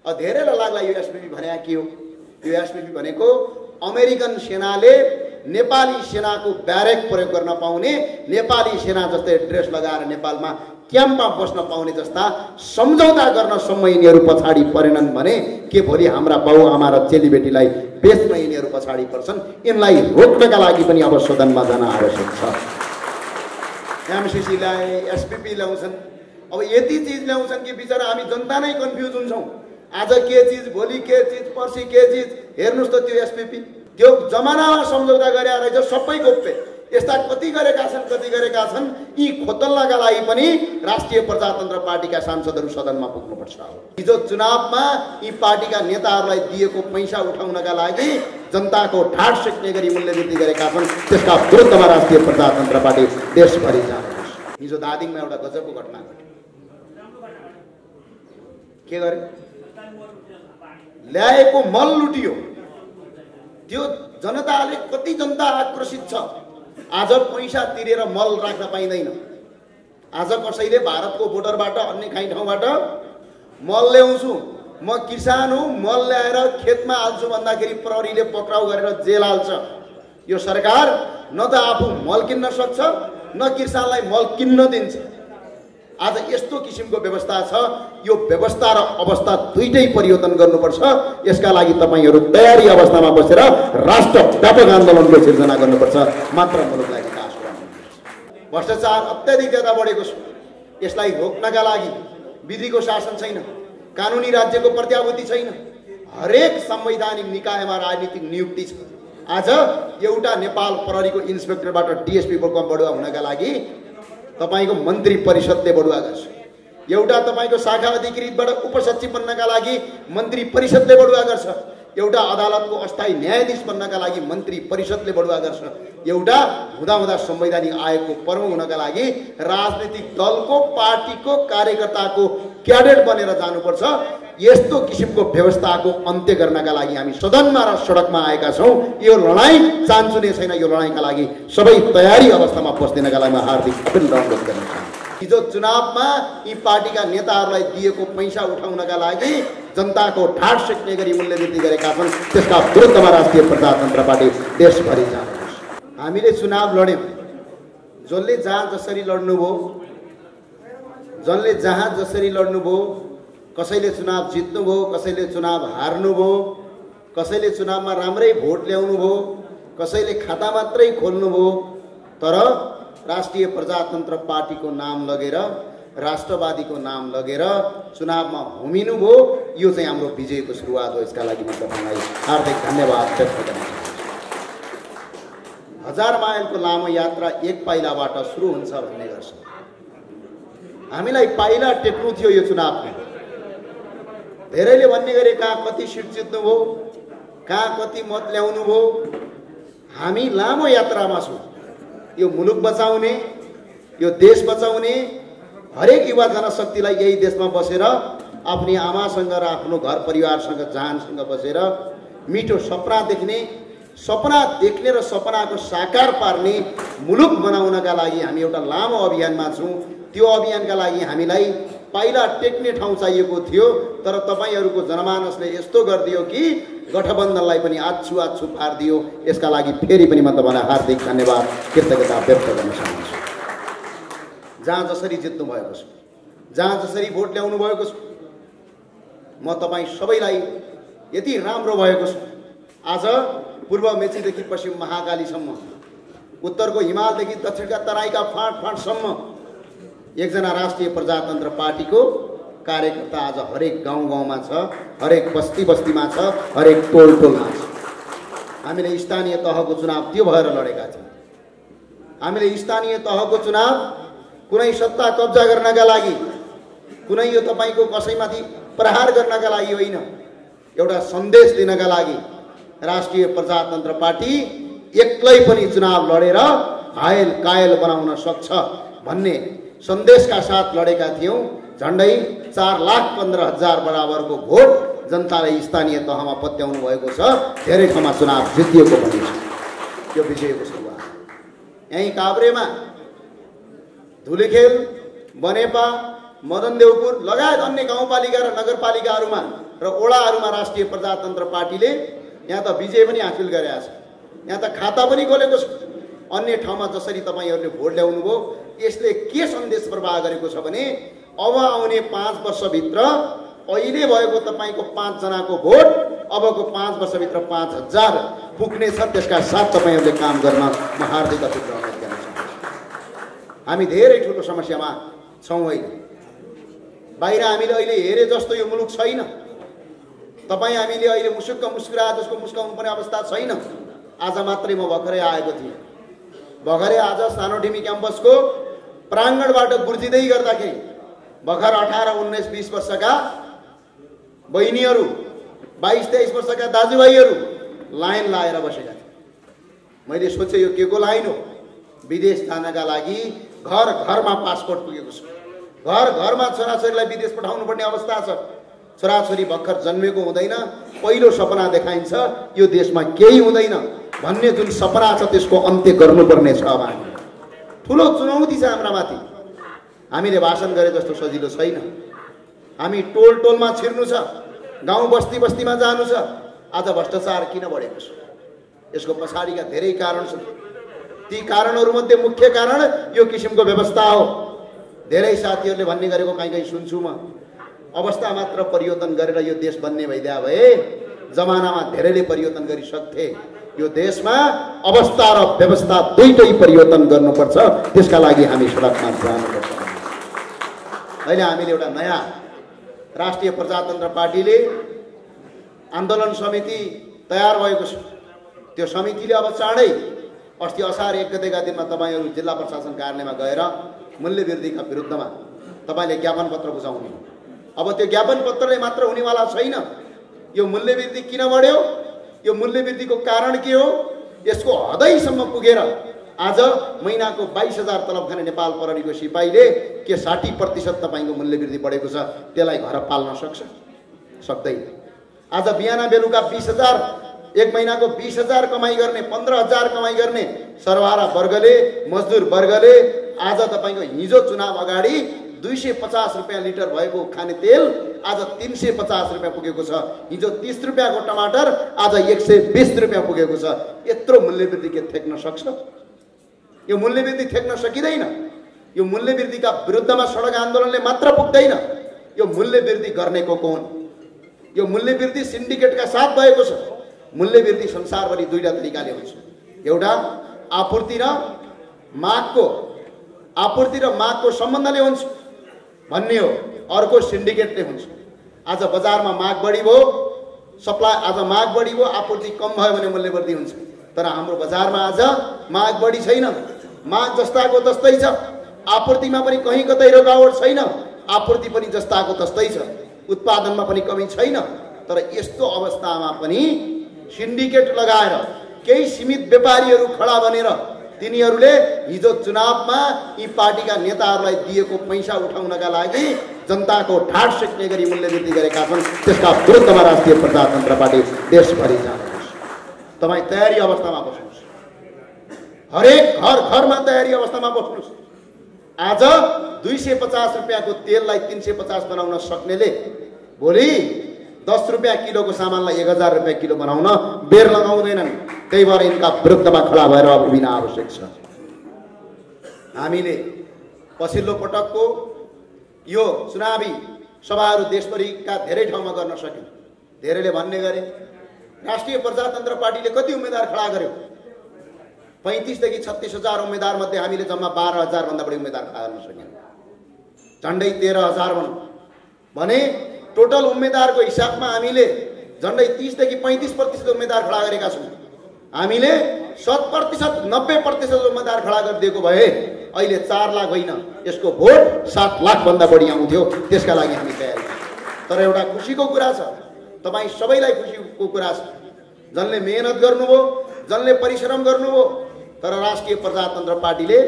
धेरैलाई लाग्ला यो एसपीपी भने के हो। यो एसपीपी भनेको अमेरिकन सेनाले नेपाली सेनाको ब्यारेक प्रयोग गर्न पाउने, नेपाली सेना जस्तै ड्रेस लगाएर नेपालमा क्याम्पमा बस्न पाउने जस्ता सम्झौता गर्नसम्म यिनीहरू पछाडि परेनन् भने के भोलि हाम्रा बाउआमा र चेलीबेटीलाई बेच्न यिनीहरू पछाडि पर्छन्। यिनलाई रोक्नका लागि पनि अब सदनमा जान आवश्यक छ। एमसीसी ल्याए, एसपीपी ल्याउँछन्, अब यति चिज ल्याउँछन् कि बिचरा हामी जनता नै कन्फ्युज हुन्छौँ। आज के चिज, भोलि के चिज, पर्सि के चिज। हेर्नुहोस् त त्यो एसपीपी त्यो जमानामा सम्झौता गरे रहेछ, सबै गोप्य। यस्ता कति गरेका छन्। यी खोतल्नका लागि पनि राष्ट्रिय प्रजातन्त्र पार्टीका सांसदहरू सदनमा पुग्नुपर्छ। हिजो चुनावमा यी पार्टीका नेताहरूलाई दिएको पैसा उठाउनका लागि जनताको ढाड सेक्ने गरी मूल्यवृद्धि गरेका छन्। त्यसका विरुद्धमा राष्ट्रिय प्रजातन्त्र पार्टी देशभरि जानुपर्छ। हिजो दादिङमा एउटा गजबको घटना घट्यो। के गरे? ल्याएको मल लुटियो। त्यो जनताले, कति जनता आक्रोशित छ। आज पैसा तिरेर मल राख्न पाइँदैन। आज कसैले भारतको बोर्डरबाट अन्य काहीँ ठाउँबाट मल ल्याउँछु, म किसान हुँ, मल ल्याएर खेतमा हाल्छु भन्दाखेरि प्रहरीले पक्राउ गरेर जेल हाल्छ। यो सरकार न त आफू मल किन्न सक्छ, न किसानलाई मल किन्न दिन्छ। आज यस्तो किसिमको व्यवस्था छ। यो व्यवस्था र अवस्था दुईटै परिवर्तन गर्नुपर्छ। यसका लागि तपाईहरू तयारी अवस्थामा बसेर राष्ट्रव्यापक आन्दोलनको सिर्जना गर्नुपर्छ। मात्र मुलुकलाई विकास गर्नुपर्छ। भ्रष्टाचार अत्याधिक ज्यादा बढेको छ। यसलाई रोक्नका लागि विधिको शासन छैन, कानुनी राज्यको प्रत्याभूति छैन। हरेक संवैधानिक निकायमा राजनीतिक नियुक्ति छ। आज एउटा नेपाल प्रहरीको इन्सपेक्टरबाट डीएसपी बढुवा हुनका लागि तपाईको मन्त्री परिषदले बढुवा गर्छ। एउटा तपाईको शाखा अधिकृतबाट उपसचिव बन्नका लागि मन्त्री परिषदले बढुवा गर्छ। एउटा अदालतको अस्थायी न्यायाधीश बन्नका लागि मन्त्री परिषदले बढुवा गर्छ। एउटा हुँदा संवैधानिक आयोगको प्रमुख हुनका लागि राजनीतिक दलको, पार्टीको कार्यकर्ताको क्याडेट बनेर जानुपर्छ। यस्तो किसिमको व्यवस्थाको अन्त्य गर्नका लागि हामी सदनमा र सडकमा आएका छौँ। यो लडाईँ चान्चुने छैन। यो लडाईँका लागि सबै तयारी अवस्थामा बस्दिनका लागि हार्दिक अभिनन्दन गर्न चाहन्छु। हिजो चुनावमा यी पार्टीका नेताहरूलाई दिएको पैसा उठाउनका लागि जनताको ढाड सेक्ने गरी मूल्यवृद्धि गरेका छन्। त्यसका विरुद्धमा राष्ट्रिय प्रजातन्त्र पार्टी देशभरि जानुपर्छ। हामीले चुनाव लड्यौँ। जसले जहाँ जसरी लड्नुभयो, जसले जहाँ जसरी लड्नुभयो, कसैले चुनाव जित्नुभयो, कसैले चुनाव हार्नुभयो, कसैले चुनावमा राम्रै भोट ल्याउनुभयो, कसैले खाता मात्रै खोल्नुभयो। तर राष्ट्रिय प्रजातन्त्र पार्टीको नाम लगेर, राष्ट्रवादीको नाम लगेर चुनावमा होमिनुभयो। यो चाहिँ हाम्रो विजयको सुरुवात हो। यसका लागि म तपाईलाई हार्दिक धन्यवाद व्यक्त गर्न चाहन्छु। 1000 माइलको लामो यात्रा एक पाइलाबाट सुरु हुन्छ भन्ने गर्छ। हामीलाई पाइला टेक्नु थियो यो चुनावमा। धेरैले भन्ने गरे कहाँ कति सिट जित्नुभयो, कहाँ कति मत ल्याउनुभयो। हामी लामो यात्रामा छौँ। यो मुलुक बचाउने, यो देश बचाउने, हरेक युवा जनशक्तिलाई यही देशमा बसेर आफ्नी आमासँग र आफ्नो घर परिवारसँग, जहानसँग बसेर मिठो सपना देख्ने र सपनाको साकार पार्ने मुलुक बनाउनका लागि हामी एउटा लामो अभियानमा छौँ। त्यो अभियानका लागि हामीलाई पाइला टेक्ने ठाउँ चाहिएको थियो। तर तपाईहरूको जनमानसले यस्तो गरिदियो कि गठबन्धनलाई पनि आछु पारिदियो। यसका लागि फेरि पनि म तपाईँलाई हार्दिक धन्यवाद कृतज्ञता व्यक्त गर्न चाहन्छु। जहाँ जसरी जित्नु भएको छ, जहाँ जसरी भोट ल्याउनु भएको छ, म तपाईँ सबैलाई यति राम्रो भएको छ। आज पूर्व मेचीदेखि पश्चिम महाकालीसम्म, उत्तरको हिमालदेखि दक्षिणका तराईका फाँटसम्म एकजना राष्ट्रिय प्रजातन्त्र पार्टीको कार्यकर्ता आज हरेक गाउँमा छ, हरेक बस्तीमा छ, हरेक टोलमा छ। हामीले स्थानीय तहको चुनाव त्यो भएर लडेका छौँ। हामीले स्थानीय तहको चुनाव कुनै सत्ता कब्जा गर्नका लागि, कुनै यो तपाईको कसैमाथि प्रहार गर्नका लागि होइन, एउटा सन्देश दिनका लागि राष्ट्रिय प्रजातन्त्र पार्टी एक्लै पनि चुनाव लडेर हायल कायल बनाउन सक्छ भन्ने सन्देशका साथ लडेका थियौँ। झन्डै 4,15,000 बराबरको भोट जनताले स्थानीय तहमा पत्याउनु भएको छ। धेरै ठाउँमा चुनाव जितिएको पनि छ। यो विजयको सुरुवात यहीँ काभ्रेमा, धुलिखेल, बनेपा, मदनदेवपुर लगायत अन्य गाउँपालिका र नगरपालिकाहरूमा र ओडाहरूमा राष्ट्रिय प्रजातन्त्र पार्टीले यहाँ त विजय पनि हासिल गरेको छ, यहाँ त खाता पनि खोलेको छ। अन्य ठाउँमा जसरी तपाईँहरूले भोट ल्याउनु भयो, यसले के सन्देश प्रवाह गरेको छ भने अब आउने 5 वर्षभित्र अहिले भएको तपाईँको 5 जनाको भोट अबको 5 वर्षभित्र 5000 पुग्नेछ। त्यसका साथ तपाईँहरूले काम गर्न म हार्दिक अनुरोध गर्न चाहन्छु। हामी धेरै ठुलो समस्यामा छौँ अहिले। बाहिर हामीले अहिले हेरे जस्तो यो मुलुक छैन। तपाईँ हामीले अहिले मुसुक्क मुस्कुराए जसको मुस्काउनु पर्ने अवस्था छैन। आज मात्रै म भर्खरै आएको थिएँ। भर्खरै आज सानोटिमी क्याम्पसको प्राङ्गणबाट गुर्जिँदै गर्दाखेरि भर्खर 18, 19, 20 वर्षका बहिनीहरू, 22, 23 वर्षका दाजुभाइहरू लाइन लाएर बसेका थिए। मैले सोचेँ यो के को लाइन हो? विदेश जानका लागि घर घरमा पासपोर्ट पुगेको छ। घर घरमा छोराछोरीलाई विदेश पठाउनु पर्ने अवस्था छ। छोराछोरी भर्खर जन्मेको हुँदैन, पहिलो सपना देखाइन्छ यो देशमा केही हुँदैन भन्ने जुन सपना छ त्यसको अन्त्य गर्नुपर्ने छ। अब हामी ठुलो चुनौती छ हाम्रा माथि। हामीले भाषण गरे जस्तो सजिलो छैन। हामी टोल टोलमा छिर्नु छ, गाउँ बस्ती बस्तीमा जानु छ। आज भ्रष्टाचार किन बढेको छ? यसको पछाडिका धेरै कारण छन्। ती कारणहरूमध्ये मुख्य कारण यो किसिमको व्यवस्था हो। धेरै साथीहरूले भन्ने गरेको कहीँ कहीँ सुन्छु म, अवस्था मात्र परिवर्तन गरेर यो देश बन्ने भइदिया भए जमानामा धेरैले परिवर्तन गरिसक्थे। यो देशमा अवस्था र व्यवस्था दुईटै परिवर्तन गर्नुपर्छ। त्यसका लागि हामी सडकमा जानुपर्छ। अहिले हामीले एउटा नयाँ राष्ट्रिय प्रजातन्त्र पार्टीले आन्दोलन समिति तयार भएको छ। त्यो समितिले अब चाँडै अस्ति असार 1 गतेका दिनमा तपाईँहरू जिल्ला प्रशासन कार्यालयमा गएर मूल्यवृद्धिका विरुद्धमा तपाईँले ज्ञापन पत्र बुझाउने। अब त्यो ज्ञापन पत्रले मात्र हुनेवाला छैन। यो मूल्यवृद्धि किन बढ्यो, यो मूल्यवृद्धिको कारण के हो, यसको हदैसम्म पुगेर आज महिनाको 22,000 तलब खाने नेपाल प्रहरीको सिपाहीले के 60% तपाईँको मूल्यवृद्धि बढेको छ त्यसलाई घर पाल्न सक्छ? सक्दैन। आज बिहान बेलुका 20,000, एक महिनाको 20,000 कमाइ गर्ने, 15,000 कमाइ गर्ने सर्वहारा वर्गले, मजदुर वर्गले आज तपाईँको हिजो चुनाव अगाडि 250 रुपियाँ लिटर भएको खाने तेल आज 350 रुपियाँ पुगेको छ। हिजो 30 रुपियाँको टमाटर आज 120 रुपियाँ पुगेको छ। यत्रो मूल्यवृद्धि के थेक्न सक्छ? यो मूल्यवृद्धि थेक्न सकिँदैन। यो मूल्यवृद्धिका विरुद्धमा सडक आन्दोलनले मात्र पुग्दैन। यो मूल्यवृद्धि गर्नेको कोन? यो मूल्यवृद्धि सिन्डिकेटका साथ भएको छ। मूल्यवृद्धि संसारभरि दुईटा तरिकाले हुन्छ। एउटा आपूर्ति र मागको सम्बन्धले हुन्छ भन्ने हो, अर्को सिन्डिकेटले हुन्छ। आज बजारमा माग बढी भयो, सप्लाई आज माग बढी भयो, आपूर्ति कम भयो भने मूल्यवृद्धि हुन्छ। तर हाम्रो बजारमा आज माग बढी छैन, माग जस्ताको तस्तै छ। आपूर्तिमा पनि कहीँ कतै रोकावट छैन, आपूर्ति पनि जस्ताको तस्तै छ। उत्पादनमा पनि कमी छैन। तर यस्तो अवस्थामा पनि सिन्डिकेट लगाएर केही सीमित व्यापारीहरू खडा बनेर तिनीहरूले हिजो चुनावमा यी पार्टीका नेताहरूलाई दिएको पैसा उठाउनका लागि जनताको ढाड सेक्ने गरी मूल्यवृद्धि गरेका छन्। त्यसका विरुद्धमा राष्ट्रिय प्रजातन्त्र पार्टी देशभरि जानुहोस्। तपाईँ तयारी अवस्थामा बस्नुहोस्। हरेक घर घरमा तयारी अवस्थामा बस्नुहोस्। आज 250 रुपियाँको तेललाई 350 बनाउन सक्नेले भोलि 10 रुपियाँ किलोको सामानलाई 1000 रुपियाँ किलो बनाउन बेर लगाउँदैनन्। त्यही भएर यिनका विरुद्धमा खडा भएर उभिन आवश्यक छ। हामीले पछिल्लो पटकको यो चुनावी सभाहरू देशभरिका धेरै ठाउँमा गर्न सक्यौँ। धेरैले भन्ने गरे राष्ट्रिय प्रजातन्त्र पार्टीले कति उम्मेदवार खडा गर्यो? 35 देखि 36,000 उम्मेदवार मध्ये हामीले जम्मा 12,000 भन्दा बढी उम्मेदवार खडा गर्न सक्यौँ। झन्डै 13,000 भनौँ भने टोटल उम्मेदवारको हिसाबमा हामीले झन्डै 30 देखि 35% उम्मेदवार खडा गरेका छौँ। हामीले 100%, 90% उम्मेदवार खडा गरिदिएको भए अहिले 4 लाख होइन, यसको भोट 7 लाख भन्दा बढी आउँथ्यो। त्यसका लागि हामी तयारी छौँ। तर एउटा खुसीको कुरा छ, तपाईँ सबैलाई खुसीको कुरा छ। जसले मेहनत गर्नुभयो, जसले परिश्रम गर्नुभयो, तर राष्ट्रिय प्रजातन्त्र पार्टीले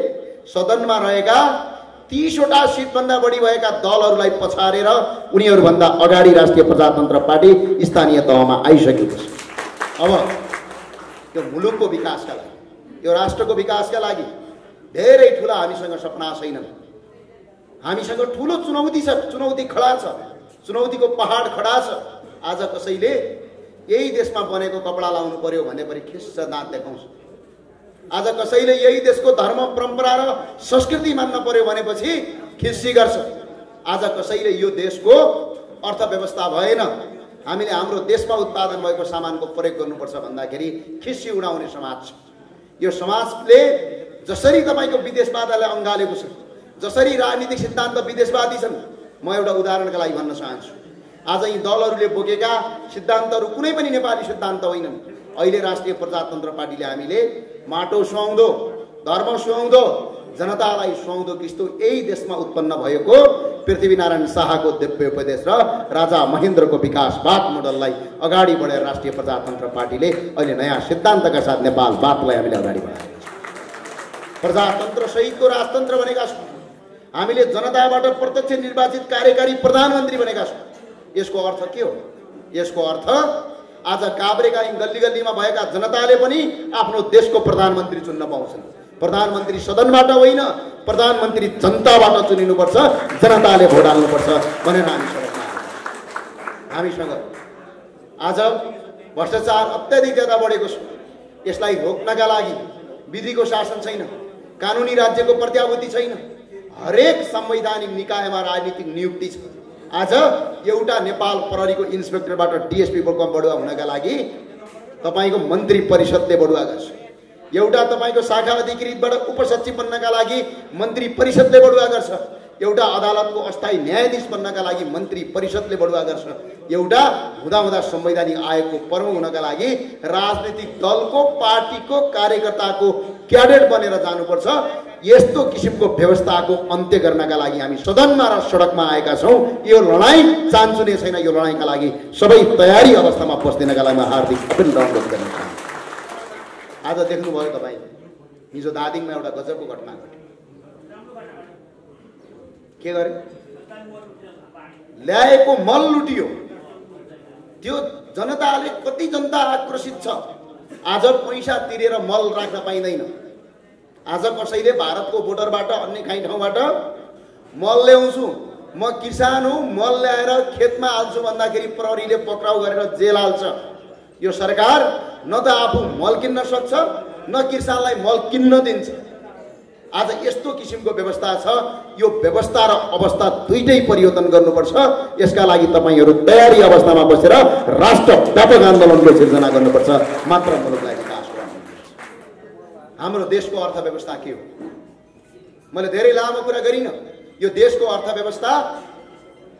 सदनमा रहेका 30वटा सिटभन्दा बढी भएका दलहरूलाई पछारेर उनीहरूभन्दा अगाडि राष्ट्रिय प्रजातन्त्र पार्टी स्थानीय तहमा आइसकेको छ। अब यो मुलुकको विकासका लागि, यो राष्ट्रको विकासका लागि धेरै ठुला हामीसँग सपना छैनन्। हामीसँग ठुलो चुनौती छ, चुनौती खडा छ, चुनौतीको पहाड खडा छ। आज कसैले यही देशमा बनेको कपडा लाउनु पर्यो भनेपछि खिस्स दाँत देखाउँछ। आज कसैले यही देशको धर्म परम्परा र संस्कृति मान्न पर्यो भनेपछि खिस्सी गर्छ। आज कसैले यो देशको अर्थव्यवस्था भएन, हामीले हाम्रो देशमा उत्पादन भएको सामानको प्रयोग गर्नुपर्छ भन्दाखेरि खिस्सी उडाउने समाज छ। यो समाजले जसरी तपाईको विदेशवादलाई अँगालेको छ, जसरी राजनीतिक सिद्धान्त विदेशवादी छन्, म एउटा उदाहरणका लागि भन्न चाहन्छु। आज यी दलहरूले बोकेका सिद्धान्तहरू कुनै पनि नेपाली सिद्धान्त होइनन्। अहिले राष्ट्रिय प्रजातन्त्र पार्टीले हामीले माटो सुहाउँदो, धर्म सुहाउँदो, जनतालाई सुहाउँदो किस्तो यही देशमा उत्पन्न भएको पृथ्वीनारायण शाहको दिव्य उपदेश र राजा महेन्द्रको विकासवाद मोडललाई अगाडि बढेर राष्ट्रिय प्रजातन्त्र पार्टीले अहिले नयाँ सिद्धान्तका साथ नेपालवादलाई हामीले अगाडि बढाएको छ। प्रजातन्त्र सहितको राजतन्त्र बनेका छौँ। हामीले जनताबाट प्रत्यक्ष निर्वाचित कार्यकारी प्रधानमन्त्री बनेका छौँ। यसको अर्थ के हो? यसको अर्थ आज काभ्रेका गल्ली गल्लीमा भएका जनताले पनि आफ्नो देशको प्रधानमन्त्री चुन्न पाउँछन्। प्रधानमन्त्री सदनबाट होइन, प्रधानमन्त्री जनताबाट चुनिनुपर्छ, जनताले भोट हाल्नुपर्छ भनेर हामी सडकमा आयौँ। हामीसँग आज भ्रष्टाचार अत्याधिक ज्यादा बढेको छ। यसलाई रोक्नका लागि विधिको शासन छैन, कानुनी राज्यको प्रत्याभूति छैन, हरेक संवैधानिक निकायमा राजनीतिक नियुक्ति छ। आज एउटा नेपाल प्रहरीको इन्सपेक्टरबाट डिएसपी बढुवा हुनका लागि तपाईको मन्त्री परिषदले बढुवा गर्छ। एउटा तपाईको शाखा अधिकृतबाट उपसचिव बन्नका लागि मन्त्री परिषदले बढुवा गर्छ। एउटा अदालतको अस्थायी न्यायाधीश बन्नका लागि मन्त्री परिषदले बढुवा गर्छ। एउटा हुँदा संवैधानिक आयोगको प्रमुख हुनका लागि राजनीतिक दलको पार्टीको कार्यकर्ताको क्याडेट बनेर जानुपर्छ। यस्तो किसिमको व्यवस्थाको अन्त्य गर्नका लागि हामी सदनमा र सडकमा आएका छौँ। यो लडाईँ चान्चुने छैन। यो लडाईँका लागि सबै तयारी अवस्थामा बस्दिनका लागि हार्दिक अभिनन्दन गर्न चाहन्छु। आज देख्नुभयो तपाईँ, हिजो दादिङमा एउटा गजबको घटना घट्यो। के गरे? ल्याएको मल लुटियो। त्यो जनताले कति जनता आक्रोशित छ। आज पैसा तिरेर मल राख्न पाइँदैन। आज कसैले भारतको बोर्डरबाट अन्य काहीँ ठाउँबाट मल ल्याउँछु, म किसान हुँ, मल ल्याएर खेतमा हाल्छु भन्दाखेरि प्रहरीले पक्राउ गरेर जेल हाल्छ। यो सरकार न त आफू मल किन्न सक्छ, न किसानलाई मल किन्न दिन्छ। आज यस्तो किसिमको व्यवस्था छ। यो व्यवस्था र अवस्था दुईटै परिवर्तन गर्नुपर्छ। यसका लागि तपाईहरू तयारी अवस्थामा बसेर राष्ट्रव्यापक आन्दोलनको सिर्जना गर्नुपर्छ। मात्र मुलुकलाई विकास गराउनुपर्छ। हाम्रो देशको अर्थव्यवस्था के हो? मैले धेरै लामो कुरा गरिन। यो देशको अर्थव्यवस्था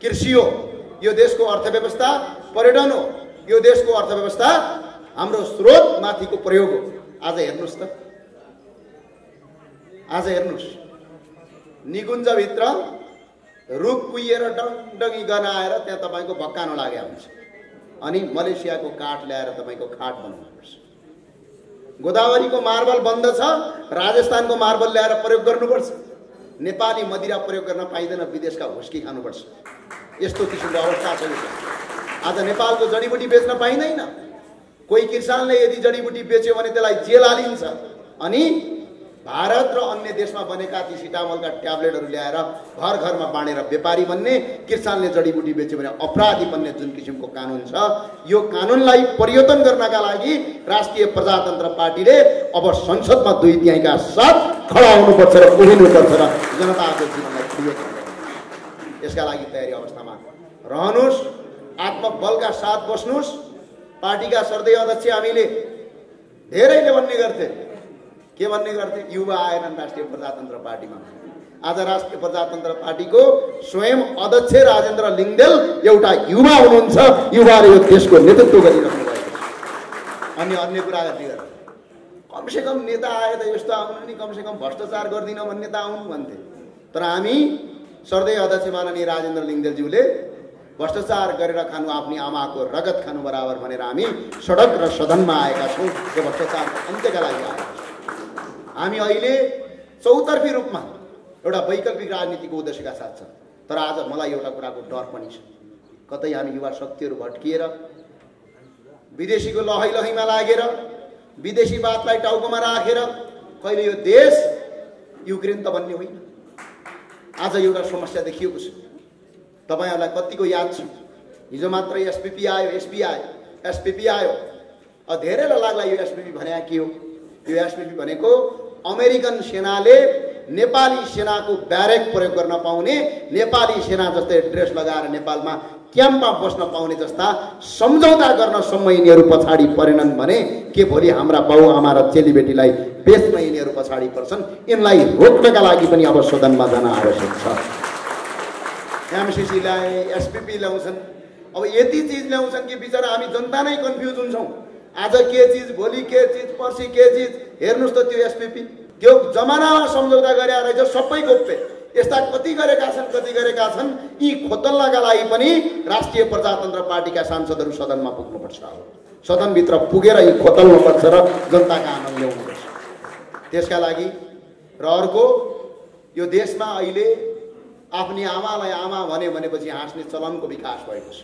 कृषि हो, यो देशको अर्थव्यवस्था पर्यटन हो, यो देशको अर्थव्यवस्था हाम्रो स्रोत माथिको प्रयोग हो। आज हेर्नुस् त, आज हेर्नुस्, निकुञ्जभित्र रुख कुहिएर डङडङी गनाएर त्यहाँ तपाईँको भक्कानो लागेको हुन्छ अनि मलेसियाको काठ ल्याएर तपाईँको खाट बनाउनुपर्छ। गोदावरीको मार्बल बन्द छ, राजस्थानको मार्बल ल्याएर प्रयोग गर्नुपर्छ। नेपाली मदिरा प्रयोग गर्न पाइँदैन, विदेशका हुस्की खानुपर्छ। यस्तो किसिमको अवस्था छ। आज नेपालको जडीबुटी बेच्न पाइँदैन। कोही किसानले यदि जडीबुटी बेच्यो भने त्यसलाई जेल हालिन्छ अनि भारत र अन्य देशमा बनेका ती सिटामलका ट्याब्लेटहरू ल्याएर घर घरमा बाँडेर व्यापारी बन्ने, किसानले जडीबुटी बेच्यो भने अपराधी बन्ने जुन किसिमको कानुन छ, यो कानुनलाई परिवर्तन गर्नका लागि राष्ट्रिय प्रजातन्त्र पार्टीले अब संसदमा 2/3 साथ खडा हुनुपर्छ र उभिनुपर्छ र जनताको जीवनलाई परिवर्तन गर्नुपर्छ। यसका लागि तयारी अवस्थामा रहनुहोस्, आत्मबलका साथ बस्नुहोस्। पार्टीका सर्दै अध्यक्ष हामीले धेरैले भन्ने गर्थे, के भन्ने गर्थे? युवा आएनन् राष्ट्रिय प्रजातन्त्र पार्टीमा। आज राष्ट्रिय प्रजातन्त्र पार्टीको स्वयं अध्यक्ष राजेन्द्र लिङ्गदेल एउटा युवा हुनुहुन्छ। युवाले यो देशको नेतृत्व गरिरहनु भएको छ। अन्य कुरा गर्ने गर्थे, कमसेकम नेता आए त यस्तो आउनु नि, कमसेकम भ्रष्टाचार गर्दिन भन्ने त आउनु भन्थे। तर हामी सर्दै अध्यक्ष माननीय राजेन्द्र लिङ्गदेलज्यूले भ्रष्टाचार गरेर खानु आफ्नी आमाको रगत खानु बराबर भनेर हामी सडक र सदनमा आएका छौँ। यो भ्रष्टाचारको अन्त्यका लागि आएका छौँ। हामी अहिले चौतर्फी रूपमा एउटा वैकल्पिक राजनीतिको उद्देश्यका साथ छ। तर आज मलाई एउटा कुराको डर पनि छ, कतै हामी युवा शक्तिहरू भट्किएर विदेशीको लहैमा लागेर विदेशीवादलाई टाउकोमा राखेर कहिले यो देश युक्रेन त बन्ने होइन। आज एउटा समस्या देखिएको छ। तपाईहरुलाई कतिको याद छ? हिजो मात्र एसपीपी आयो, एसपी आयो, एसपीपी आयो। धेरैलाई लाग्ला यो एसपीपी भने के हो? यो एसपीपी भनेको अमेरिकन सेनाले नेपाली सेनाको ब्यारेक प्रयोग गर्न पाउने, नेपाली सेना जस्तै ड्रेस लगाएर नेपालमा क्याम्पमा बस्न पाउने जस्ता सम्झौता गर्नसम्म यिनीहरू पछाडि परेनन् भने के भोलि हाम्रा बाउआमा र चेलीबेटीलाई बेच्न यिनीहरू पछाडि पर्छन्? यिनलाई रोक्नका लागि पनि अब सदनमा जान आवश्यक छ। एमसीसीलाई एसपीपी ल्याउँछन्, अब यति चिज ल्याउँछन् कि बिचरा हामी जनता नै कन्फ्युज हुन्छौँ। आज के चिज, भोलि के चिज, पर्सि के चिज। हेर्नुहोस् त त्यो एसपीपी, त्यो जमानामा सम्झौता गरे रहेछ, सबै गोप्य। यस्ता कति गरेका छन्। यी खोतल्नका लागि पनि राष्ट्रिय प्रजातन्त्र पार्टीका सांसदहरू सदनमा पुग्नुपर्छ। सदनभित्र पुगेर यी खोतल्नुपर्छ र जनताका आनन्द ल्याउनुपर्छ। त्यसका लागि र अर्को, यो देशमा अहिले आफ्नी आमालाई आमा भनेपछि हाँस्ने चलनको विकास भएको छ।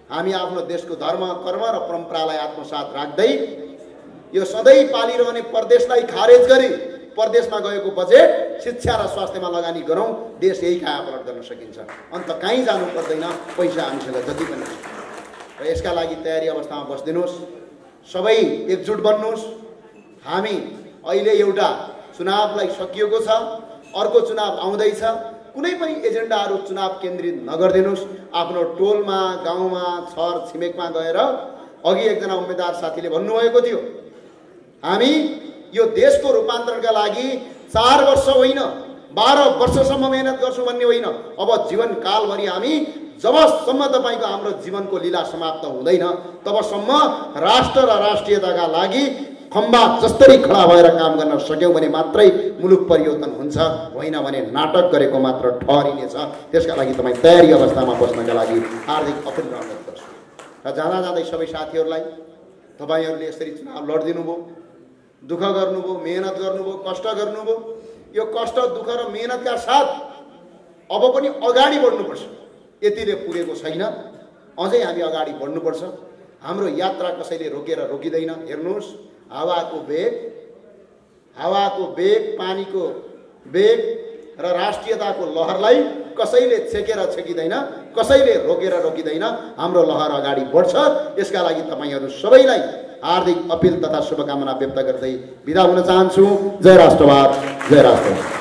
हामी आफ्नो देशको धर्म, कर्म र परम्परालाई आत्मसात राख्दै यो सधैँ पालिरहने परदेशलाई खारेज गरी परदेशमा गएको बजेट शिक्षा र स्वास्थ्यमा लगानी गरौँ, देश यही कायापलट गर्न सकिन्छ। अन्त कहीँ जानु पर्दैन, पैसा हामीसँग जति पनि छ। र यसका लागि तयारी अवस्थामा बस्दिनुहोस्, सबै एकजुट बन्नुहोस्। हामी अहिले एउटा चुनावलाई सकिएको छ, अर्को चुनाव आउँदैछ। कुनै पनि एजेन्डाहरू चुनाव केन्द्रित नगरिदिनुहोस्। आफ्नो टोलमा, गाउँमा, छर छिमेकमा गएर, अघि एकजना उम्मेदवार साथीले भन्नुभएको थियो, हामी यो देशको रूपान्तरणका लागि 4 वर्ष होइन 12 वर्षसम्म मेहनत गर्छौँ भन्ने होइन। अब जीवनकालभरि हामी जबसम्म तपाईँको हाम्रो जीवनको लीला समाप्त हुँदैन तबसम्म राष्ट्र र राष्ट्रियताका लागि खम्बा जस्तै खडा भएर काम गर्न सक्यौँ भने मात्रै मुलुक परिवर्तन हुन्छ, होइन भने नाटक गरेको मात्र ठहरिनेछ। त्यसका लागि तपाईँ तयारी अवस्थामा बस्नका लागि हार्दिक अपिल अनुरोध गर्छु। र जाँदै सबै साथीहरूलाई, तपाईँहरूले यसरी चुनाव लडिदिनु भयो, दुःख गर्नुभयो, मेहनत गर्नुभयो, कष्ट गर्नुभयो। यो कष्ट, दुःख र मेहनतका साथ अब पनि अगाडि बढ्नुपर्छ। यतिले पुगेको छैन, अझै हामी अगाडि बढ्नुपर्छ। हाम्रो यात्रा कसैले रोकेर रोकिँदैन। हेर्नुहोस्, हावाको वेग, पानीको वेग र राष्ट्रियताको लहरलाई कसैले छेकेर छेकिँदैन, कसैले रोकेर रोकिँदैन। हाम्रो लहर अगाडि बढ्छ। यसका लागि तपाईँहरू सबैलाई हार्दिक अपिल तथा शुभकामना व्यक्त गर्दै बिदा हुन चाहन्छु। जय राष्ट्रवाद, जय राष्ट्र।